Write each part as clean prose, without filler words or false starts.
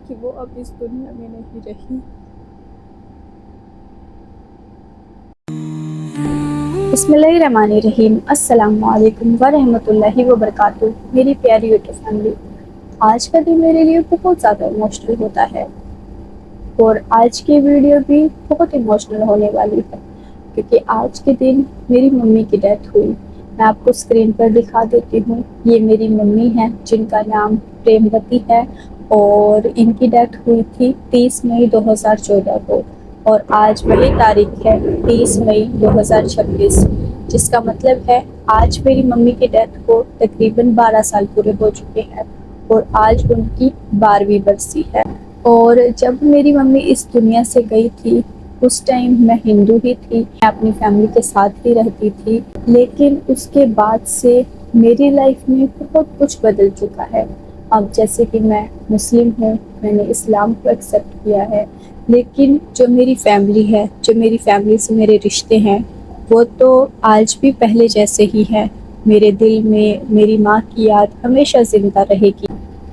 कि वो अब इस दुनिया में नहीं रही। बिस्मिल्लाहिर्रहमानिर्रहीम। अस्सलामुअलैकुम वरहमतुल्लाहि वबरकातुहू। मेरी प्यारी यूट्यूब फैमिली, आज का दिन मेरे लिए बहुत ज़्यादा इमोशनल होता है और आज की वीडियो भी बहुत इमोशनल होने वाली है क्योंकि आज के दिन मेरी मम्मी की डेथ हुई। मैं आपको स्क्रीन पर दिखा देती हूँ। ये मेरी मम्मी है जिनका नाम प्रेमवती है और इनकी डेथ हुई थी 30 मई 2014 को और आज वही तारीख है 30 मई 2026, जिसका मतलब है आज मेरी मम्मी की डेथ को तकरीबन 12 साल पूरे हो चुके हैं और आज उनकी 12वीं बरसी है। और जब मेरी मम्मी इस दुनिया से गई थी उस टाइम मैं हिंदू ही थी, मैं अपनी फैमिली के साथ ही रहती थी, लेकिन उसके बाद से मेरी लाइफ में बहुत कुछ बदल चुका है। अब जैसे कि मैं मुस्लिम हूँ, मैंने इस्लाम को एक्सेप्ट किया है, लेकिन जो मेरी फैमिली है, जो मेरी फैमिली से मेरे रिश्ते हैं, वो तो आज भी पहले जैसे ही है। मेरे दिल में मेरी माँ की याद हमेशा जिंदा रहेगी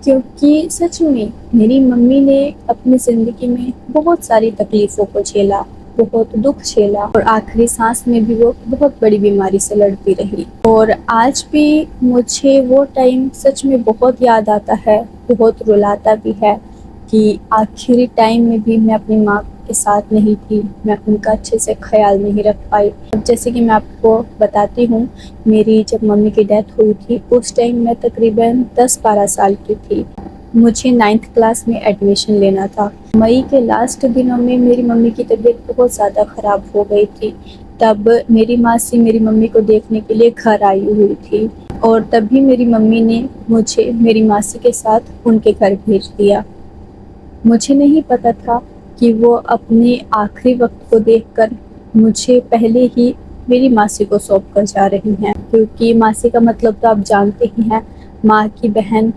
क्योंकि सच में मेरी मम्मी ने अपनी ज़िंदगी में बहुत सारी तकलीफ़ों को झेला, बहुत दुख झेला और आखिरी सांस में भी वो बहुत बड़ी बीमारी से लड़ती रही। और आज भी मुझे वो टाइम सच में बहुत याद आता है, बहुत रुलाता भी है कि आखिरी टाइम में भी मैं अपनी माँ के साथ नहीं थी, मैं उनका अच्छे से ख्याल नहीं रख पाई। अब जैसे कि मैं आपको बताती हूँ, मेरी जब मम्मी की डेथ हुई थी उस टाइम मैं तकरीबन 10-12 साल की थी। मुझे 9th क्लास में एडमिशन लेना था। मई के लास्ट दिनों में मेरी मम्मी की तबीयत बहुत ज़्यादा ख़राब हो गई थी। तब मेरी मासी मेरी मम्मी को देखने के लिए घर आई हुई थी और तभी मेरी मम्मी ने मुझे मेरी मासी के साथ उनके घर भेज दिया। मुझे नहीं पता था कि वो अपने आखिरी वक्त को देखकर मुझे पहले ही मेरी मासी को सौंप कर जा रही हैं, क्योंकि मासी का मतलब तो आप जानते ही हैं, माँ की बहन,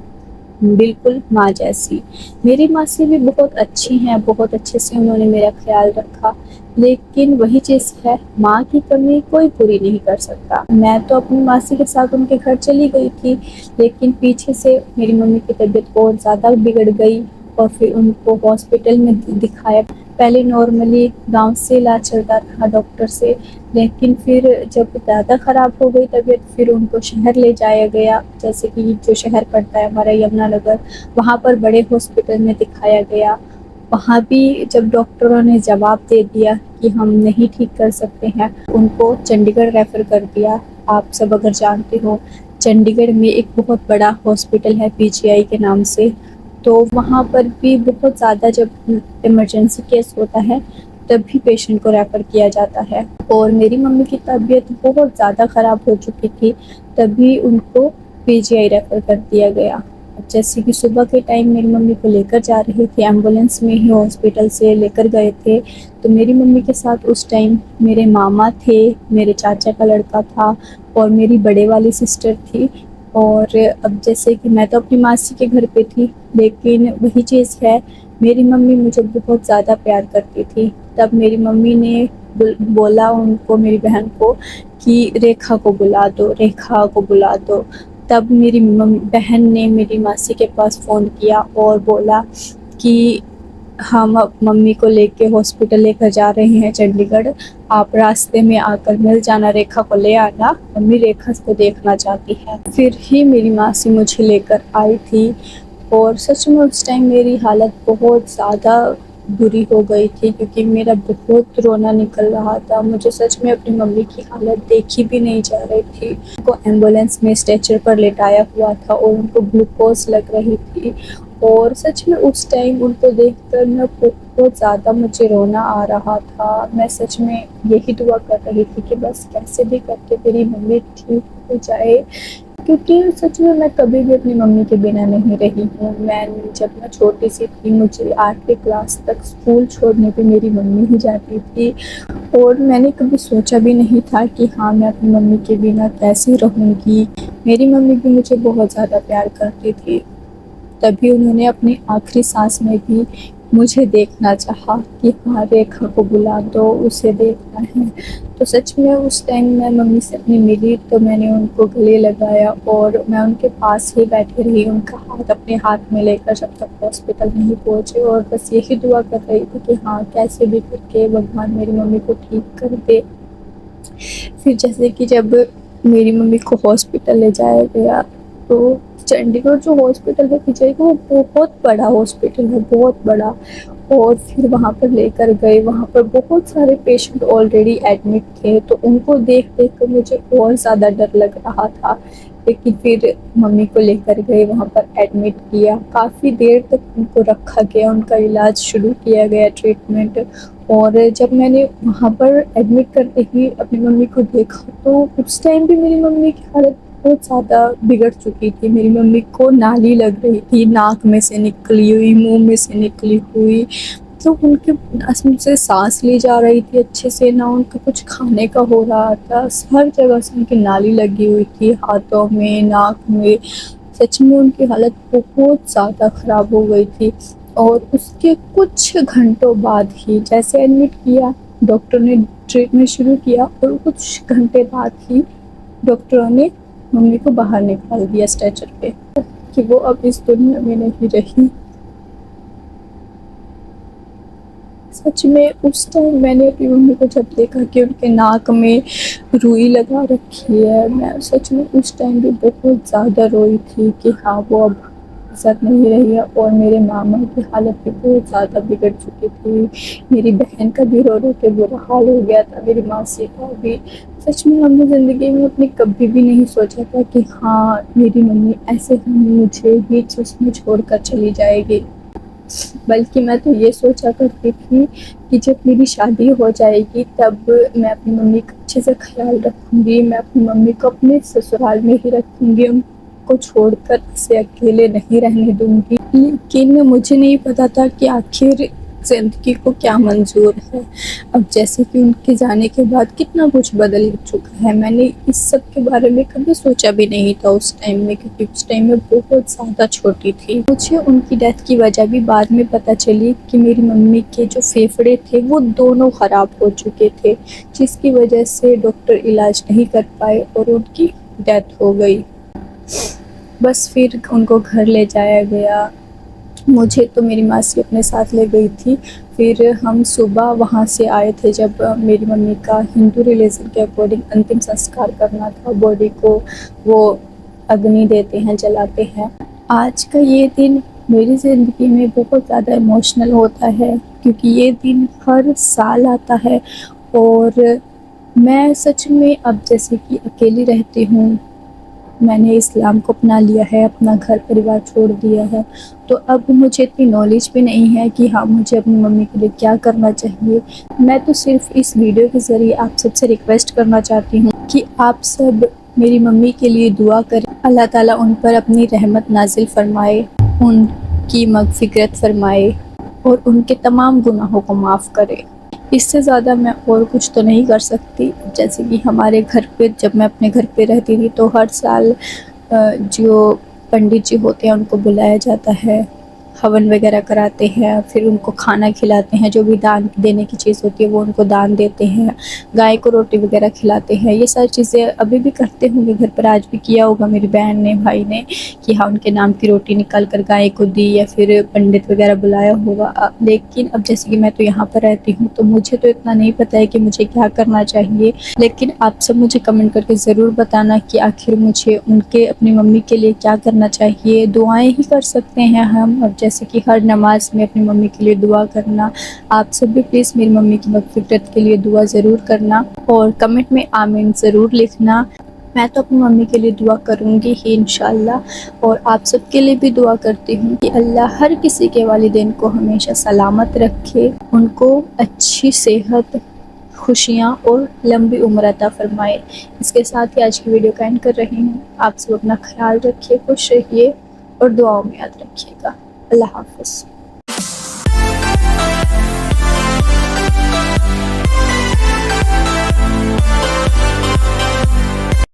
बिल्कुल माँ जैसी। मेरी मासी भी बहुत अच्छी हैं, बहुत अच्छे से उन्होंने मेरा ख्याल रखा, लेकिन वही चीज़ है, माँ की कमी कोई पूरी नहीं कर सकता। मैं तो अपनी मासी के साथ उनके घर चली गई थी, लेकिन पीछे से मेरी मम्मी की तबीयत बहुत ज़्यादा बिगड़ गई और फिर उनको हॉस्पिटल में दिखाया। पहले नॉर्मली गांव से इलाज चलता था डॉक्टर से, लेकिन फिर जब ज़्यादा ख़राब हो गई तबीयत फिर उनको शहर ले जाया गया, जैसे कि जो शहर पड़ता है हमारा यमुनानगर, वहाँ पर बड़े हॉस्पिटल में दिखाया गया। वहाँ भी जब डॉक्टरों ने जवाब दे दिया कि हम नहीं ठीक कर सकते हैं, उनको चंडीगढ़ रेफ़र कर दिया। आप सब अगर जानते हो, चंडीगढ़ में एक बहुत बड़ा हॉस्पिटल है पीजीआई के नाम से, तो वहाँ पर भी बहुत ज़्यादा जब इमरजेंसी केस होता है तभी पेशेंट को रेफ़र किया जाता है। और मेरी मम्मी की तबीयत बहुत ज़्यादा ख़राब हो चुकी थी, तभी उनको पीजीआई रेफ़र कर दिया गया। जैसे कि सुबह के टाइम मेरी मम्मी को लेकर जा रहे थे, एम्बुलेंस में ही हॉस्पिटल से लेकर गए थे, तो मेरी मम्मी के साथ उस टाइम मेरे मामा थे, मेरे चाचा का लड़का था और मेरी बड़े वाली सिस्टर थी। और अब जैसे कि मैं तो अपनी मासी के घर पे थी, लेकिन वही चीज़ है, मेरी मम्मी मुझे बहुत ज़्यादा प्यार करती थी। तब मेरी मम्मी ने बोला उनको, मेरी बहन को, कि रेखा को बुला दो, रेखा को बुला दो। तब मेरी बहन ने मेरी मासी के पास फ़ोन किया और बोला कि हम अब मम्मी को लेके हॉस्पिटल लेकर जा रहे हैं चंडीगढ़, आप रास्ते में आकर मिल जाना, रेखा को ले आना, मम्मी रेखा को देखना चाहती है। फिर ही मेरी मासी मुझे लेकर आई थी और सच में उस टाइम मेरी हालत बहुत ज़्यादा बुरी हो गई थी क्योंकि मेरा बहुत रोना निकल रहा था। मुझे सच में अपनी मम्मी की हालत देखी भी नहीं जा रही थी। उनको एम्बुलेंस में स्ट्रेचर पर लेटाया हुआ था और उनको ग्लूकोज लग रही थी और सच में उस टाइम उनको देखकर मैं बहुत ज़्यादा मुझे रोना आ रहा था। मैं सच में यही दुआ कर रही थी कि बस कैसे भी करके मेरी मम्मी ठीक हो जाए, क्योंकि सच में मैं कभी भी अपनी मम्मी के बिना नहीं रही हूँ। जब मैं छोटी सी थी, मुझे 8वीं क्लास तक स्कूल छोड़ने पे मेरी मम्मी ही जाती थी और मैंने कभी सोचा भी नहीं था कि हाँ, मैं अपनी मम्मी के बिना कैसे रहूँगी। मेरी मम्मी भी मुझे बहुत ज़्यादा प्यार करती थी, तभी उन्होंने अपनी आखिरी सांस में भी मुझे देखना चाहा कि हाँ रेखा को बुला दो, उसे देखना है। तो सच में उस टाइम मैं मम्मी से अपनी मिली तो मैंने उनको गले लगाया और मैं उनके पास ही बैठी रही, उनका हाथ अपने हाथ में लेकर जब तक हॉस्पिटल नहीं पहुँचे, और बस यही दुआ कर रही थी कि हाँ कैसे भी करके भगवान मेरी मम्मी को ठीक कर दे। फिर जैसे कि जब मेरी मम्मी को हॉस्पिटल ले जाया गया तो चंडीगढ़ जो हॉस्पिटल है विजय का, वो बहुत बड़ा हॉस्पिटल है, बहुत बड़ा। और फिर वहाँ पर लेकर गए, वहाँ पर बहुत सारे पेशेंट ऑलरेडी एडमिट थे, तो उनको देख देख कर मुझे और ज़्यादा डर लग रहा था। लेकिन फिर मम्मी को लेकर गए, वहाँ पर एडमिट किया, काफ़ी देर तक उनको रखा गया, उनका इलाज शुरू किया गया, ट्रीटमेंट। और जब मैंने वहाँ पर एडमिट करते ही अपनी मम्मी को देखा तो उस टाइम भी मेरी मम्मी की हालत बहुत ज़्यादा बिगड़ चुकी थी। मेरी मम्मी को नाली लग रही थी, नाक में से निकली हुई, मुंह में से निकली हुई, तो उनके से सांस ली जा रही थी अच्छे से, ना उनका कुछ खाने का हो रहा था, हर जगह से उनकी नाली लगी हुई थी, हाथों में, नाक में। सच में उनकी हालत बहुत ज़्यादा ख़राब हो गई थी। और उसके कुछ घंटों बाद ही जैसे एडमिट किया, डॉक्टर ने ट्रीटमेंट शुरू किया और कुछ घंटे बाद ही डॉक्टरों ने मम्मी को बाहर निकाल दिया स्ट्रेचर पे कि वो अब इस दुनिया में नहीं रही। सच में उस टाइम मैंने अपनी मम्मी को जब देखा कि उनके नाक में रुई लगा रखी है, मैं सच में उस टाइम भी बहुत ज़्यादा रोई थी कि हाँ वो अब सच नहीं रही है। और मेरे मामा की हालत भी बहुत ज़्यादा बिगड़ चुकी थी, मेरी बहन का भी रो रो के बुरा हाल हो गया था, मेरी मासी का भी। सच में हमने ज़िंदगी में अपनी कभी भी नहीं सोचा था कि हाँ मेरी मम्मी ऐसे मुझे बीच उसमें छोड़ कर चली जाएगी। बल्कि मैं तो ये सोचा करती थी कि जब मेरी शादी हो जाएगी तब मैं अपनी मम्मी का अच्छे से ख्याल रखूँगी, मैं अपनी मम्मी को अपने ससुराल में ही रखूँगी, उनको छोड़कर उसे अकेले नहीं रहने दूँगी। लेकिन मुझे नहीं पता था कि आखिर ज़िंदगी को क्या मंज़ूर है। अब जैसे कि उनके जाने के बाद कितना कुछ बदल चुका है, मैंने इस सब के बारे में कभी सोचा भी नहीं था उस टाइम में, क्योंकि उस टाइम में बहुत ज़्यादा छोटी थी। मुझे उनकी डेथ की वजह भी बाद में पता चली कि मेरी मम्मी के जो फेफड़े थे वो दोनों ख़राब हो चुके थे, जिसकी वजह से डॉक्टर इलाज नहीं कर पाए और उनकी डेथ हो गई। बस फिर उनको घर ले जाया गया, मुझे तो मेरी मासी अपने साथ ले गई थी। फिर हम सुबह वहाँ से आए थे जब मेरी मम्मी का हिंदू रिलीजन के अकॉर्डिंग अंतिम संस्कार करना था, बॉडी को वो अग्नि देते हैं, जलाते हैं। आज का ये दिन मेरी ज़िंदगी में बहुत ज़्यादा इमोशनल होता है, क्योंकि ये दिन हर साल आता है। और मैं सच में अब जैसे कि अकेली रहती हूँ, मैंने इस्लाम को अपना लिया है, अपना घर परिवार छोड़ दिया है, तो अब मुझे इतनी नॉलेज भी नहीं है कि हाँ मुझे अपनी मम्मी के लिए क्या करना चाहिए। मैं तो सिर्फ इस वीडियो के ज़रिए आप सबसे रिक्वेस्ट करना चाहती हूँ कि आप सब मेरी मम्मी के लिए दुआ करें, अल्लाह ताला उन पर अपनी रहमत नाजिल फरमाए, उनकी मग़फ़िरत फरमाए और उनके तमाम गुनाहों को माफ़ करे। इससे ज़्यादा मैं और कुछ तो नहीं कर सकती। जैसे कि हमारे घर पे, जब मैं अपने घर पे रहती थी तो हर साल जो पंडित जी होते हैं उनको बुलाया जाता है, हवन वगैरह कराते हैं, फिर उनको खाना खिलाते हैं, जो भी दान देने की चीज़ होती है वो उनको दान देते हैं, गाय को रोटी वगैरह खिलाते हैं। ये सारी चीज़ें अभी भी करते होंगे घर पर, आज भी किया होगा मेरी बहन ने, भाई ने, कि हाँ उनके नाम की रोटी निकाल कर गाय को दी या फिर पंडित वगैरह बुलाया होगा। लेकिन अब जैसे कि मैं तो यहाँ पर रहती हूँ तो मुझे तो इतना नहीं पता है कि मुझे क्या करना चाहिए। लेकिन आप सब मुझे कमेंट करके ज़रूर बताना कि आखिर मुझे उनके, अपनी मम्मी के लिए क्या करना चाहिए। दुआएं ही कर सकते हैं हम, अब जैसे कि हर नमाज में अपनी मम्मी के लिए दुआ करना। आप सब भी प्लीज़ मेरी मम्मी की मग़फ़िरत के लिए दुआ ज़रूर करना और कमेंट में आमीन ज़रूर लिखना। मैं तो अपनी मम्मी के लिए दुआ करूँगी ही इंशाल्लाह, और आप सब के लिए भी दुआ करती हूँ कि अल्लाह हर किसी के वालिदैन को हमेशा सलामत रखे, उनको अच्छी सेहत, खुशियाँ और लंबी उम्र अता फ़रमाए। इसके साथ ही आज की वीडियो का एंड कर रही हूँ। आप सब अपना ख्याल रखिए, खुश रहिए और दुआओं में याद रखिएगा। अल्लाह हाफ़िज़।